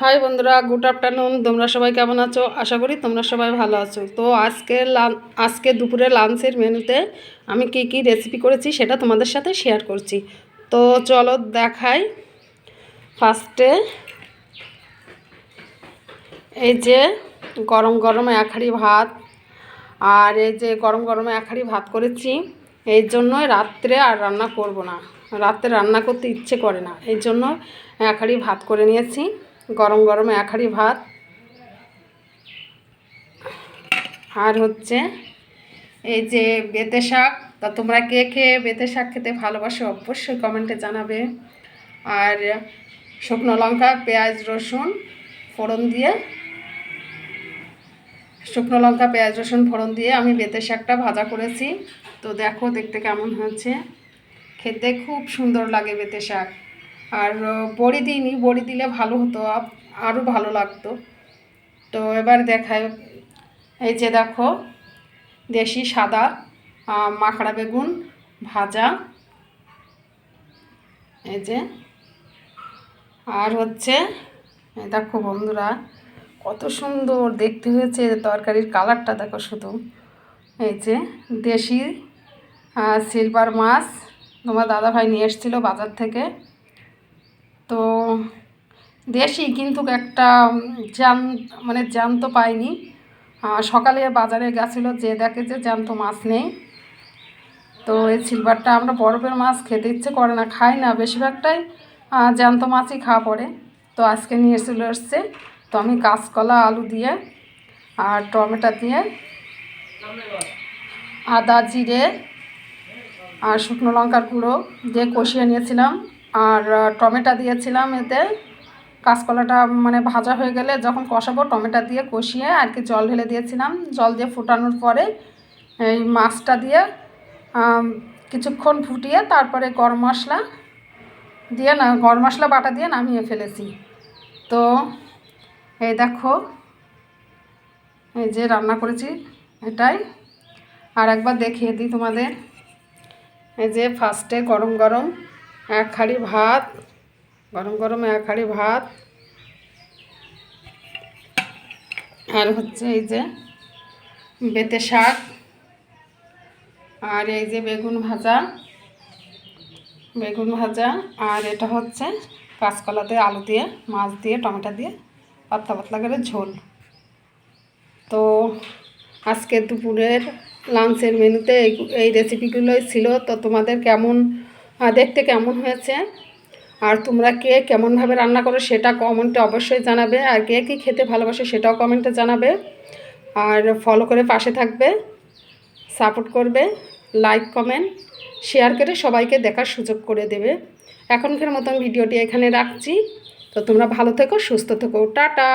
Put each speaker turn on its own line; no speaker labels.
High বন্ধুরা, good afternoon. তোমরা সবাই কেমন আছো? আশা করি তোমরা সবাই ভালো আছো। তো আজকে দুপুরে লাঞ্চের মেনুতে আমি কি রেসিপি করেছি সেটা তোমাদের সাথে শেয়ার করছি। তো চলো দেখাই। ফার্স্টে এই যে গরম গরম এক হাঁড়ি ভাত, আর এই যে গরম গরম এক হাঁড়ি ভাত করেছি। এই জন্যই রাত্রে আর রান্না করব না, রাত্রে রান্না করতে ইচ্ছে করে না, এই জন্য এক হাঁড়ি ভাত করে নিয়েছি। গরম গরম এক হাঁড়ি ভাত। আর হচ্ছে এই যে বেতে শাক। তা তোমরা কে কে বেতে শাক খেতে ভালোবাসো অবশ্যই কমেন্টে জানাবে। আর শুকনো লঙ্কা পেঁয়াজ রসুন ফোড়ন দিয়ে আমি বেতে শাকটা ভাজা করেছি। তো দেখো দেখতে কেমন হয়েছে, খেতে খুব সুন্দর লাগে বেতে শাক। আর বড়ি দিইনি, বড়ি দিলে ভালো হতো, আরও ভালো লাগতো। তো এবার দেখায়, এই যে দেখো দেশি সাদা মাখড়া বেগুন ভাজা, এই যে। আর হচ্ছে দেখো বন্ধুরা কত সুন্দর দেখতে হয়েছে, তরকারির কালারটা দেখো শুধু। এই যে দেশি সিলভার মাছ তোমার দাদাভাই নিয়ে এসেছিলো বাজার থেকে। তো দেশি কিন্তু একটা জ্যান্ত পাইনি। সকালে বাজারে গেছিলো, যে দেখে যে জ্যান্ত মাছ নেই। তো এই সিলভারটা, আমরা বরফের মাছ খেতে ইচ্ছে করে না, খাই না, বেশিরভাগটাই জ্যান্ত মাছই খাওয়া পড়ে। তো আজকে নিয়ে চলে এসছে। তো আমি কাঁচকলা আলু দিয়ে আর টমেটো দিয়ে আদা জিরে আর শুকনো লঙ্কার গুঁড়ো দিয়ে কষিয়ে নিয়েছিলাম। আর টমেটো দিয়েছিলাম এতে। কাঁচকলাটা ভাজা হয়ে গেলে যখন কষাবো, টমেটো দিয়ে কষিয়ে আর কি জল ঢেলে দিয়েছিলাম। জল দিয়ে ফোটানোর পরে এই মাছটা দিয়ে কিছুক্ষণ ফুটিয়ে তারপরে গরম মশলা বাটা দিয়ে নামিয়ে ফেলেছি। তো এই দেখো এই যে রান্না করেছি এটাই। আর একবার দেখিয়ে দিই তোমাদের। এই যে ফার্স্টে গরম গরম এক হাঁড়ি ভাত, আর হচ্ছে এই যে বেতে শাক, আর এই যে বেগুন ভাজা, আর এটা হচ্ছে কাঁচকলাতে আলু দিয়ে মাছ দিয়ে টমেটো দিয়ে পাতলা পাতলা করে ঝোল। তো আজকে দুপুরের লাঞ্চের মেনুতে এই রেসিপিগুলোই ছিল। তো তোমাদের দেখতে কেমন হয়েছে, আর তোমরা কে কেমনভাবে রান্না করো সেটা কমেন্টে অবশ্যই জানাবে। আর কে কী খেতে ভালোবাসে সেটাও কমেন্টে জানাবে। আর ফলো করে পাশে থাকবে, সাপোর্ট করবে, লাইক কমেন্ট শেয়ার করে সবাইকে দেখার সুযোগ করে দেবে। এখনকার মতন ভিডিওটি এখানে রাখছি। তো তোমরা ভালো থেকো, সুস্থ থেকো, টাটা।